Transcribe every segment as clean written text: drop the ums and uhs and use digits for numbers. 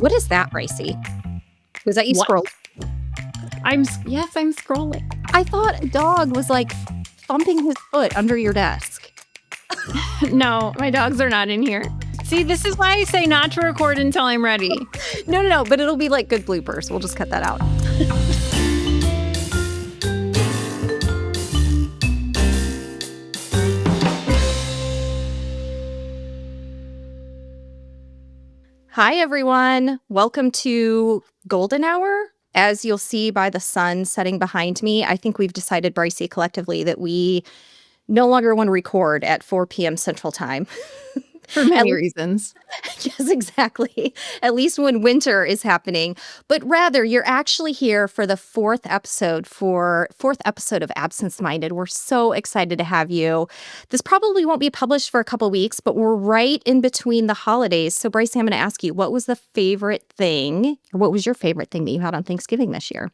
What is that, Racy? Was that you What? scroll? Yes, I'm scrolling. I thought a dog was like thumping his foot under your desk. No, my dogs are not in here. See, this is why I say not to record until I'm ready. No, but it'll be like good bloopers. We'll just cut that out. Hi, everyone. Welcome to Golden Hour. As you'll see by the sun setting behind me, I think we've decided, Brycey, collectively that we no longer want to record at 4 p.m. Central Time. For many reasons. Yes, exactly. At least when winter is happening. But rather, you're actually here for the fourth episode of Absence Minded. We're so excited to have you. This probably won't be published for a couple weeks, but we're right in between the holidays. So, Bryce, I'm going to ask you, what was your favorite thing that you had on Thanksgiving this year?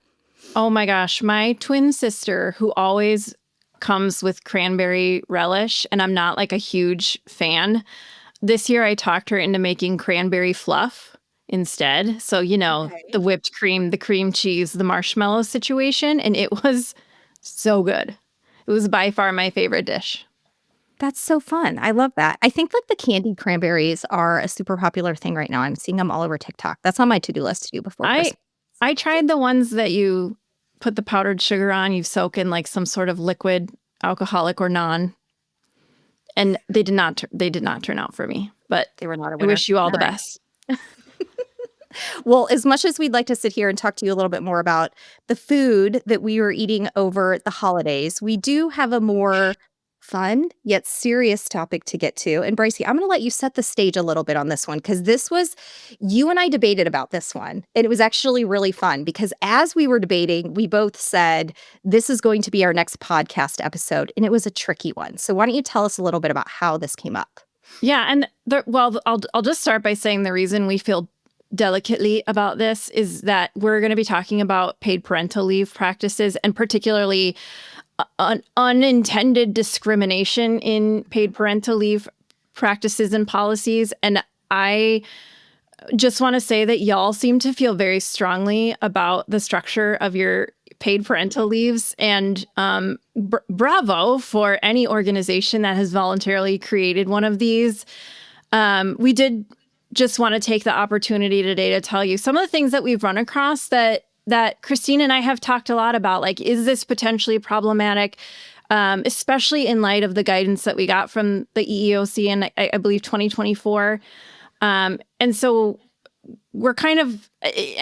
Oh my gosh, my twin sister, who always comes with cranberry relish, and I'm not like a huge fan. This year, I talked her into making cranberry fluff instead. So, the whipped cream, the cream cheese, the marshmallow situation. And it was so good. It was by far my favorite dish. That's so fun. I love that. I think like the candied cranberries are a super popular thing right now. I'm seeing them all over TikTok. That's on my to-do list to do before Christmas. I tried the ones that you put the powdered sugar on, you soak in like some sort of liquid, alcoholic or non. And they did not turn out for me, but they were not a I winner. wish you all the best. Well, as much as we'd like to sit here and talk to you a little bit more about the food that we were eating over the holidays, we do have a more fun yet serious topic to get to. And Brycey, I'm going to let you set the stage a little bit on this one, because you and I debated about this one. And it was actually really fun because as we were debating, we both said, this is going to be our next podcast episode. And it was a tricky one. So why don't you tell us a little bit about how this came up? Yeah. And I'll just start by saying the reason we feel delicately about this is that we're going to be talking about paid parental leave practices, and particularly unintended discrimination in paid parental leave practices and policies. And I just want to say that y'all seem to feel very strongly about the structure of your paid parental leaves. And bravo for any organization that has voluntarily created one of these. We did just want to take the opportunity today to tell you some of the things that we've run across that Christine and I have talked a lot about. Like, is this potentially problematic, especially in light of the guidance that we got from the EEOC in, I believe, 2024. And so we're kind of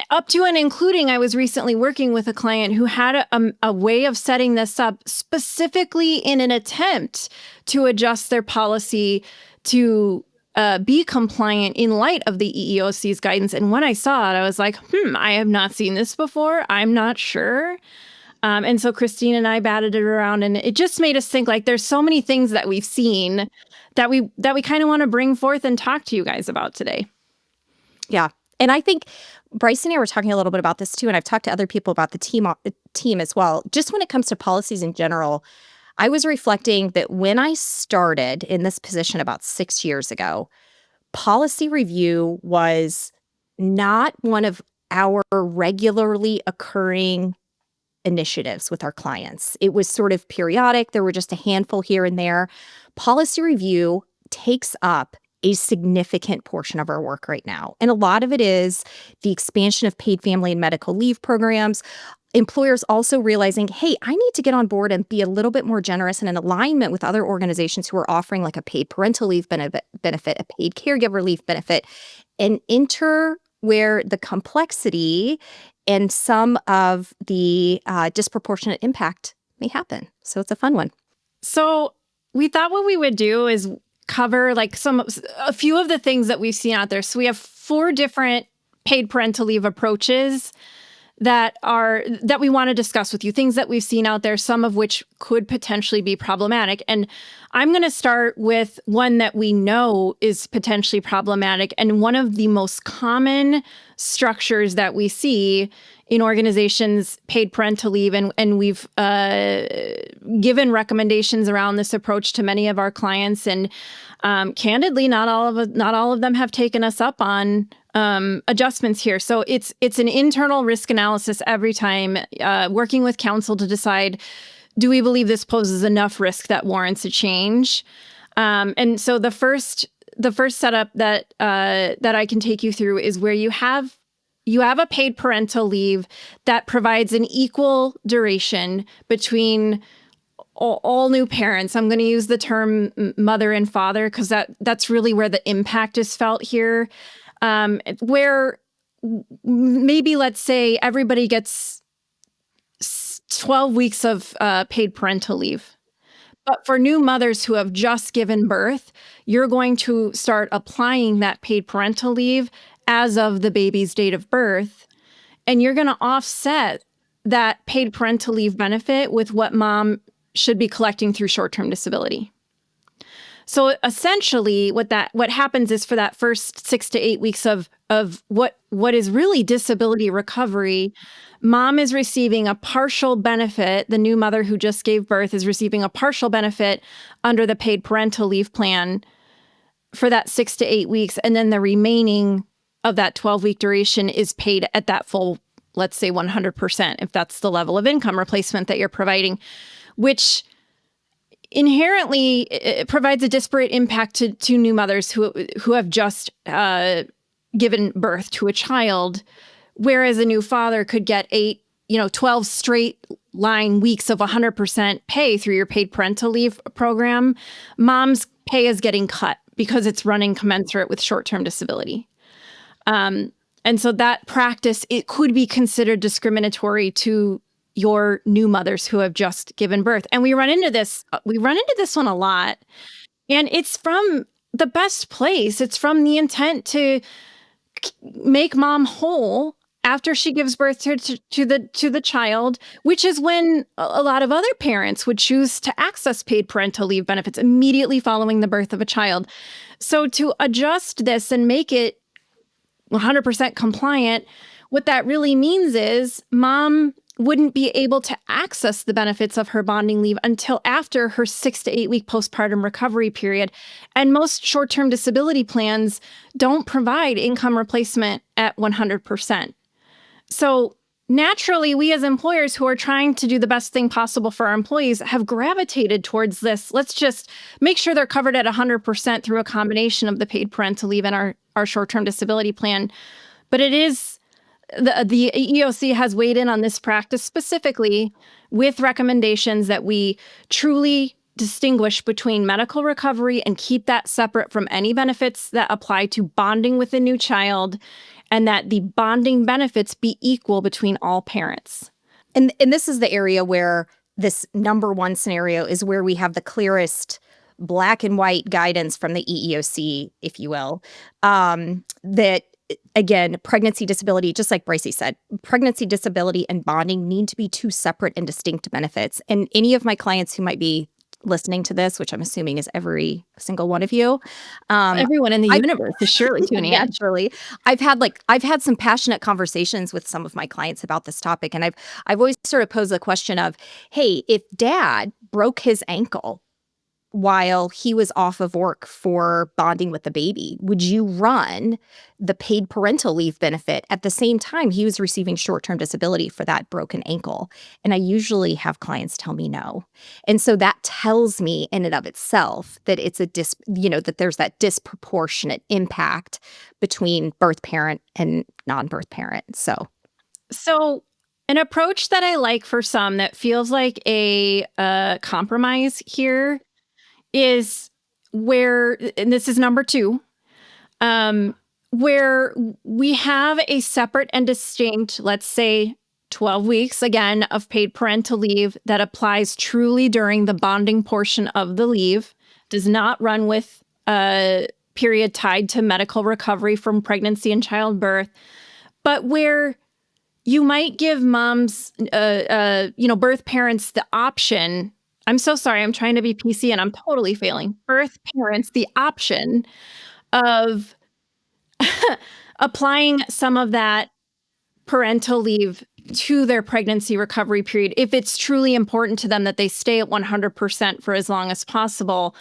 up to and including, I was recently working with a client who had a way of setting this up specifically in an attempt to adjust their policy to be compliant in light of the EEOC's guidance. And when I saw it, I was like, I have not seen this before. I'm not sure. And so Christine and I batted it around, and it just made us think like there's so many things that we've seen that we kind of want to bring forth and talk to you guys about today. Yeah. And I think Bryce and I were talking a little bit about this too, and I've talked to other people about the team as well. Just when it comes to policies in general, I was reflecting that when I started in this position about 6 years ago, policy review was not one of our regularly occurring initiatives with our clients. It was sort of periodic. There were just a handful here and there. Policy review takes up a significant portion of our work right now. And a lot of it is the expansion of paid family and medical leave programs. Employers also realizing, hey, I need to get on board and be a little bit more generous and in alignment with other organizations who are offering like a paid parental leave benefit, a paid caregiver leave benefit, and enter where the complexity and some of the disproportionate impact may happen. So it's a fun one. So we thought what we would do is cover like a few of the things that we've seen out there. So we have 4 different paid parental leave approaches that we want to discuss with you, things that we've seen out there, some of which could potentially be problematic. And I'm going to start with one that we know is potentially problematic, and one of the most common structures that we see in organizations paid parental leave, and we've given recommendations around this approach to many of our clients, and candidly, not all of them have taken us up on adjustments here. So it's an internal risk analysis every time, working with counsel to decide, do we believe this poses enough risk that warrants a change? And so the first setup that I can take you through is where you have a paid parental leave that provides an equal duration between all new parents. I'm going to use the term mother and father because that's really where the impact is felt here. Where maybe, let's say, everybody gets 12 weeks of paid parental leave. But for new mothers who have just given birth, you're going to start applying that paid parental leave as of the baby's date of birth. And you're going to offset that paid parental leave benefit with what mom should be collecting through short-term disability. So essentially what happens is, for that first 6 to 8 weeks of what is really disability recovery, mom is receiving a partial benefit. The new mother who just gave birth is receiving a partial benefit under the paid parental leave plan for that 6 to 8 weeks. And then the remaining of that 12-week duration is paid at that full, let's say 100%, if that's the level of income replacement that you're providing, which inherently it provides a disparate impact to new mothers who have just given birth to a child, whereas a new father could get 12 straight line weeks of 100% pay through your paid parental leave program. Mom's pay is getting cut because it's running commensurate with short-term disability. And so that practice, it could be considered discriminatory to your new mothers who have just given birth. And we run into this one a lot. And it's from the best place. It's from the intent to make mom whole after she gives birth to the child, which is when a lot of other parents would choose to access paid parental leave benefits immediately following the birth of a child. So to adjust this and make it 100% compliant, what that really means is mom wouldn't be able to access the benefits of her bonding leave until after her 6 to 8 week postpartum recovery period. And most short-term disability plans don't provide income replacement at 100%. So naturally, we as employers who are trying to do the best thing possible for our employees have gravitated towards this. Let's just make sure they're covered at 100% through a combination of the paid parental leave and our short-term disability plan. But it is the EEOC has weighed in on this practice specifically with recommendations that we truly distinguish between medical recovery and keep that separate from any benefits that apply to bonding with a new child, and that the bonding benefits be equal between all parents. And this is the area where this number one scenario is where we have the clearest black and white guidance from the EEOC, if you will, that, again, pregnancy disability, just like Brycey said, pregnancy disability and bonding need to be two separate and distinct benefits. And any of my clients who might be listening to this, which I'm assuming is every single one of you. Everyone in the universe is surely tuning in. Naturally. I've had some passionate conversations with some of my clients about this topic. And I've always sort of posed the question of, hey, if dad broke his ankle while he was off of work for bonding with the baby, would you run the paid parental leave benefit at the same time he was receiving short-term disability for that broken ankle? And I usually have clients tell me no. And so that tells me in and of itself that it's that there's that disproportionate impact between birth parent and non-birth parent. So an approach that I like for some that feels like a compromise here is where, and this is number 2, where we have a separate and distinct, let's say 12 weeks, again, of paid parental leave that applies truly during the bonding portion of the leave, does not run with a period tied to medical recovery from pregnancy and childbirth, but where you might give moms, birth parents the option. I'm so sorry, I'm trying to be PC and I'm totally failing. Birth parents the option of applying some of that parental leave to their pregnancy recovery period if it's truly important to them that they stay at 100% for as long as possible.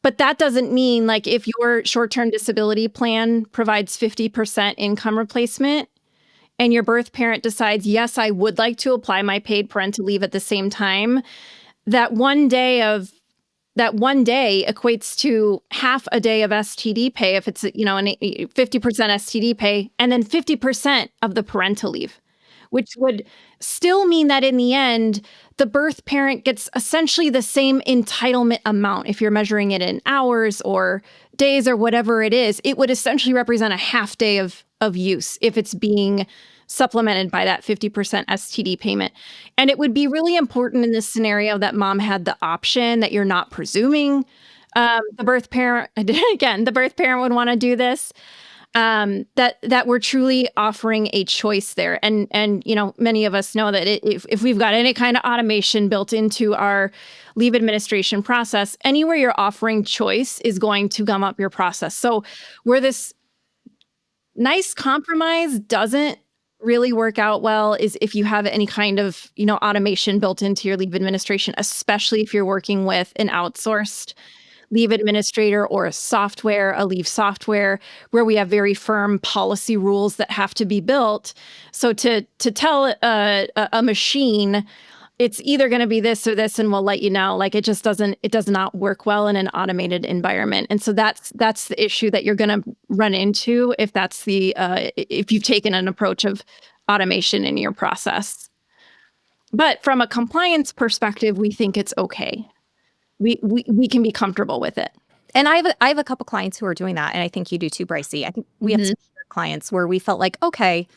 But that doesn't mean, like, if your short-term disability plan provides 50% income replacement and your birth parent decides, yes, I would like to apply my paid parental leave at the same time, that one day equates to half a day of STD pay if it's, 50% STD pay, and then 50% of the parental leave, which would still mean that in the end, the birth parent gets essentially the same entitlement amount. If you're measuring it in hours or days or whatever it is, it would essentially represent a half day of use if it's being supplemented by that 50% STD payment. And it would be really important in this scenario that mom had the option, that you're not presuming the birth parent, again, the birth parent would want to do this, that we're truly offering a choice there. And many of us know that if we've got any kind of automation built into our leave administration process, anywhere you're offering choice is going to gum up your process. So where this nice compromise doesn't really work out well is if you have any kind of, automation built into your leave administration, especially if you're working with an outsourced leave administrator or a leave software where we have very firm policy rules that have to be built. So to tell a machine, it's either going to be this or this, and we'll let you know, like, it does not work well in an automated environment. And so that's the issue that you're going to run into if you've taken an approach of automation in your process. But from a compliance perspective, we think it's okay. We can be comfortable with it. And I have a couple clients who are doing that, and I think you do too, Brycey. I think we have some clients where we felt like, okay,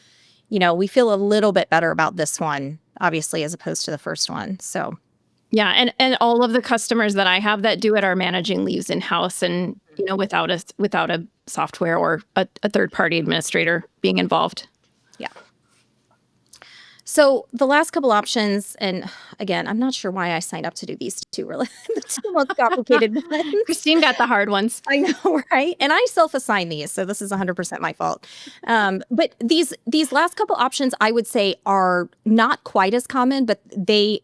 we feel a little bit better about this one, obviously, as opposed to the first one. So, yeah, and all of the customers that I have that do it are managing leaves in-house, and without a software or a third-party administrator being involved. Yeah. So the last couple options, and again, I'm not sure why I signed up to do these two, really. The two most complicated ones. Christine got the hard ones. I know, right? And I self-assign these, so this is 100% my fault. But these last couple options, I would say, are not quite as common, but they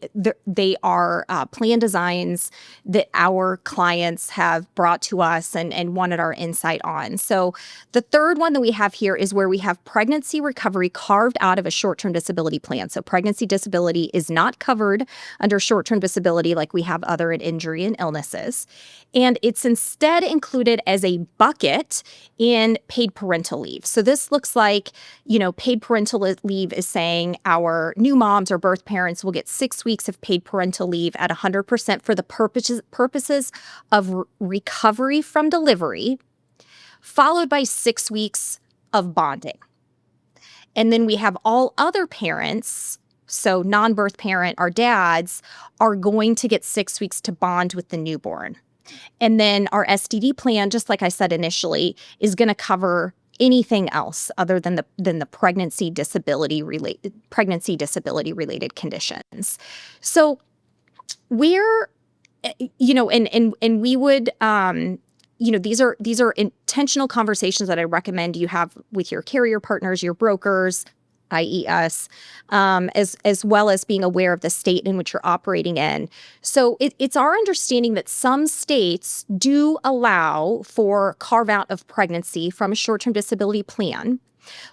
are plan designs that our clients have brought to us and wanted our insight on. So the third one that we have here is where we have pregnancy recovery carved out of a short-term disability plan. So pregnancy disability is not covered under short-term disability like we have other injury and illnesses. And it's instead included as a bucket in paid parental leave. So this looks like, paid parental leave is saying our new moms or birth parents will get 6 weeks of paid parental leave at 100% for the purposes of recovery from delivery, followed by 6 weeks of bonding. And then we have all other parents, so non-birth parent, our dads, are going to get 6 weeks to bond with the newborn. And then our STD plan, just like I said initially, is going to cover anything else other than the pregnancy disability related conditions. So we're, and we would, these are intentional conversations that I recommend you have with your carrier partners, your brokers, i.e. us, as well as being aware of the state in which you're operating in. So it's our understanding that some states do allow for carve out of pregnancy from a short-term disability plan,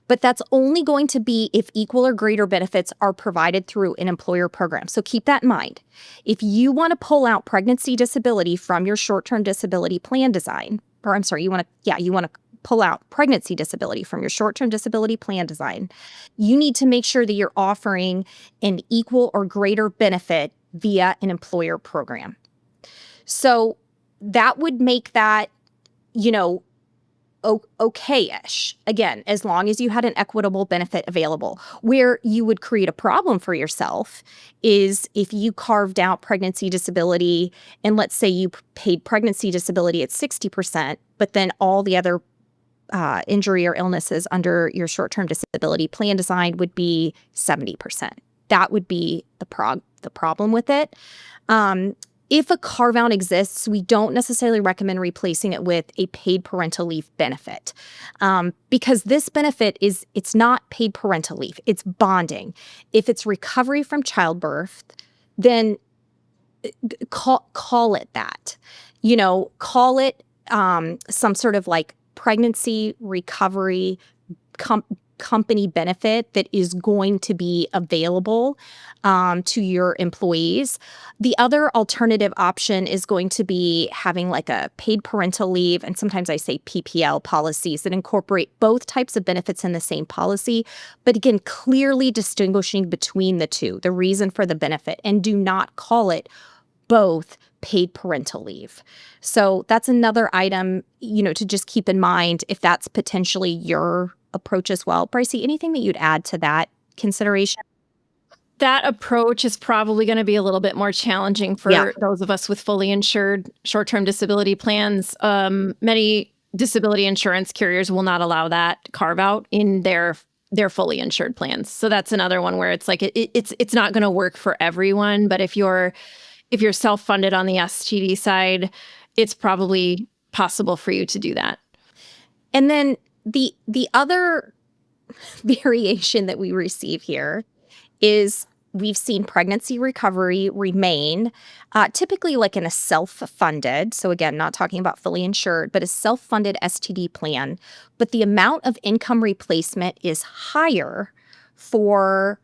but that's only going to be if equal or greater benefits are provided through an employer program. So keep that in mind. If you want to pull out pregnancy disability from your short-term disability plan design, you want to pull out pregnancy disability from your short-term disability plan design, you need to make sure that you're offering an equal or greater benefit via an employer program. So that would make that, okay-ish, again, as long as you had an equitable benefit available. Where you would create a problem for yourself is if you carved out pregnancy disability, and let's say you paid pregnancy disability at 60%, but then all the other injury or illnesses under your short-term disability plan design would be 70%. That would be the problem with it. If a carve-out exists, we don't necessarily recommend replacing it with a paid parental leave benefit, because this benefit it's not paid parental leave, it's bonding. If it's recovery from childbirth, then call it that. Call it some sort of like pregnancy recovery company benefit that is going to be available to your employees. The other alternative option is going to be having like a paid parental leave, and sometimes I say PPL policies that incorporate both types of benefits in the same policy, but again, clearly distinguishing between the two, the reason for the benefit, and do not call it both paid parental leave. So that's another item, to just keep in mind if that's potentially your approach as well. Brycey, anything that you'd add to that consideration? That approach is probably going to be a little bit more challenging for those of us with fully insured short-term disability plans. Many disability insurance carriers will not allow that carve out in their fully insured plans. So that's another one where it's like it's not going to work for everyone. But if you're self-funded on the STD side, it's probably possible for you to do that. And then the other variation that we receive here is we've seen pregnancy recovery remain typically like in a self-funded, so again, not talking about fully insured, but a self-funded STD plan. But the amount of income replacement is higher for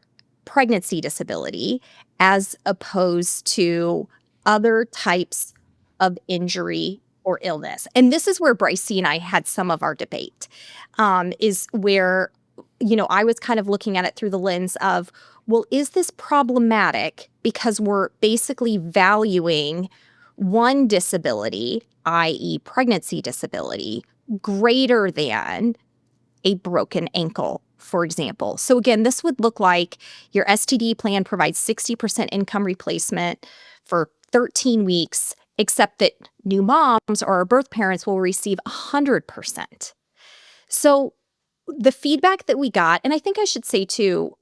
pregnancy disability as opposed to other types of injury or illness. And this is where Brycey and I had some of our debate, is where, I was kind of looking at it through the lens of, well, is this problematic because we're basically valuing one disability, i.e. pregnancy disability, greater than a broken ankle, for example. So again, this would look like your STD plan provides 60% income replacement for 13 weeks, except that new moms or birth parents will receive 100%. So the feedback that we got, and I think I should say too,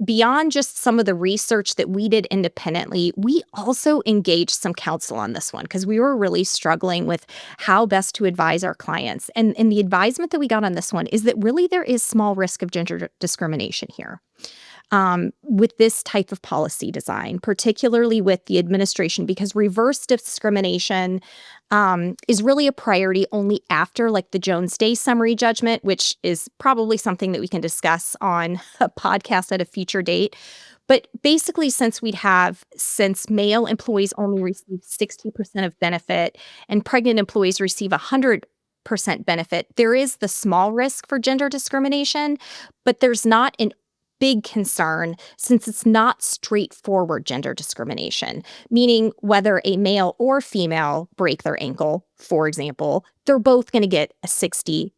beyond just some of the research that we did independently, we also engaged some counsel on this one because we were really struggling with how best to advise our clients. And the advisement that we got on this one is that really there is small risk of gender discrimination here. With this type of policy design, particularly with the administration, because reverse discrimination is really a priority only after like the Jones Day summary judgment, which is probably something that we can discuss on a podcast at a future date. But basically, since male employees only receive 60% of benefit and pregnant employees receive 100% benefit, there is the small risk for gender discrimination, but there's not an big concern since it's not straightforward gender discrimination, meaning whether a male or female break their ankle, for example, they're both going to get a 60%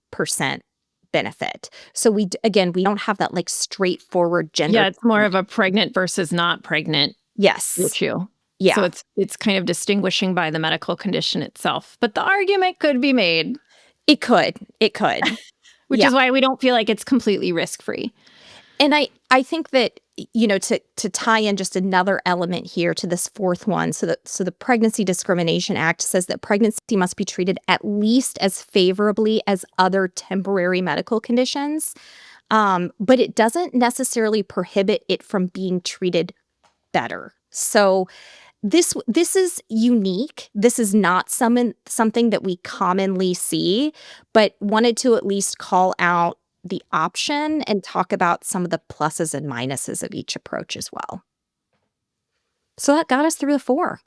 benefit. So we don't have that like straightforward gender. Yeah, it's more of a pregnant versus not pregnant issue. Yeah. So it's kind of distinguishing by the medical condition itself. But the argument could be made. It could. Which is why we don't feel like it's completely risk-free. And I think that, to tie in just another element here to this fourth one, so the Pregnancy Discrimination Act says that pregnancy must be treated at least as favorably as other temporary medical conditions, but it doesn't necessarily prohibit it from being treated better. So this is unique. This is not something that we commonly see, but wanted to at least call out the option and talk about some of the pluses and minuses of each approach as well. So that got us through the 4.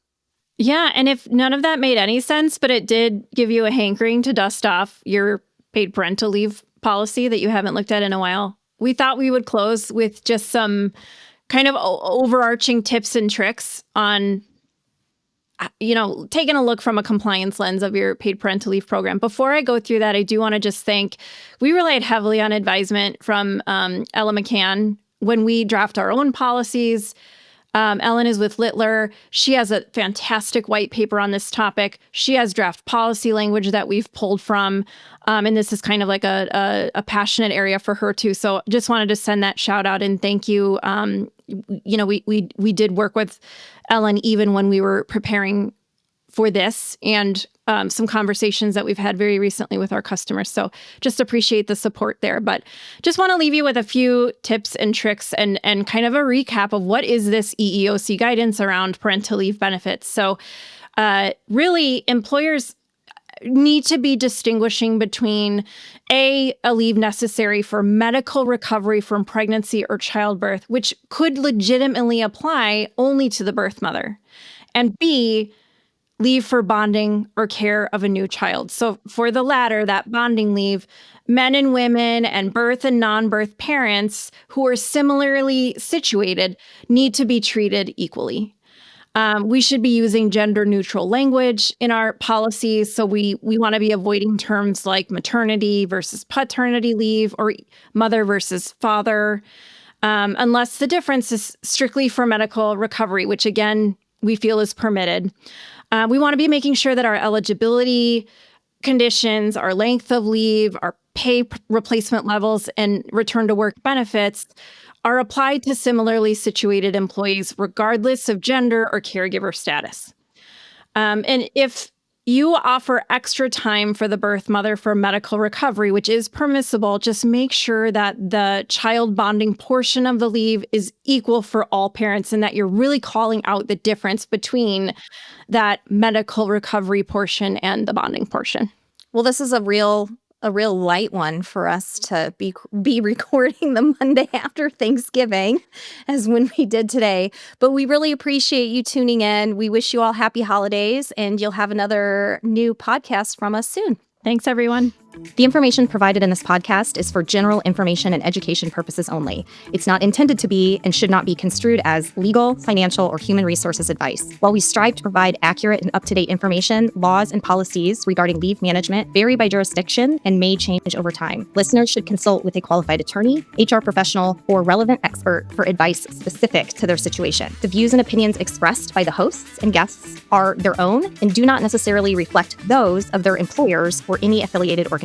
Yeah. And if none of that made any sense, but it did give you a hankering to dust off your paid parental leave policy that you haven't looked at in a while, we thought we would close with just some kind of overarching tips and tricks on taking a look from a compliance lens of your paid parental leave program. Before I go through that, I do want to just thank, we relied heavily on advisement from Ella McCann when we draft our own policies. Ellen is with Littler. She has a fantastic white paper on this topic. She has draft policy language that we've pulled from. And this is kind of like a passionate area for her too. So just wanted to send that shout out and thank you. We did work with Ellen even when we were preparing for this. And some conversations that we've had very recently with our customers. So just appreciate the support there. But just want to leave you with a few tips and tricks and kind of a recap of what is this EEOC guidance around parental leave benefits. So really, employers need to be distinguishing between a leave necessary for medical recovery from pregnancy or childbirth, which could legitimately apply only to the birth mother, and B, leave for bonding or care of a new child. So for the latter, that bonding leave, men and women and birth and non-birth parents who are similarly situated need to be treated equally. We should be using gender-neutral language in our policies. So we want to be avoiding terms like maternity versus paternity leave or mother versus father, unless the difference is strictly for medical recovery, which again, we feel is permitted. We want to be making sure that our eligibility conditions, our length of leave, our pay replacement levels, and return to work benefits are applied to similarly situated employees, regardless of gender or caregiver status. And if you offer extra time for the birth mother for medical recovery, which is permissible, just make sure that the child bonding portion of the leave is equal for all parents and that you're really calling out the difference between that medical recovery portion and the bonding portion. Well, this is a real light one for us to be recording the Monday after Thanksgiving, as when we did today. But we really appreciate you tuning in. We wish you all happy holidays, and you'll have another new podcast from us soon. Thanks, everyone. The information provided in this podcast is for general information and education purposes only. It's not intended to be and should not be construed as legal, financial, or human resources advice. While we strive to provide accurate and up-to-date information, laws and policies regarding leave management vary by jurisdiction and may change over time. Listeners should consult with a qualified attorney, HR professional, or relevant expert for advice specific to their situation. The views and opinions expressed by the hosts and guests are their own and do not necessarily reflect those of their employers or any affiliated organizations.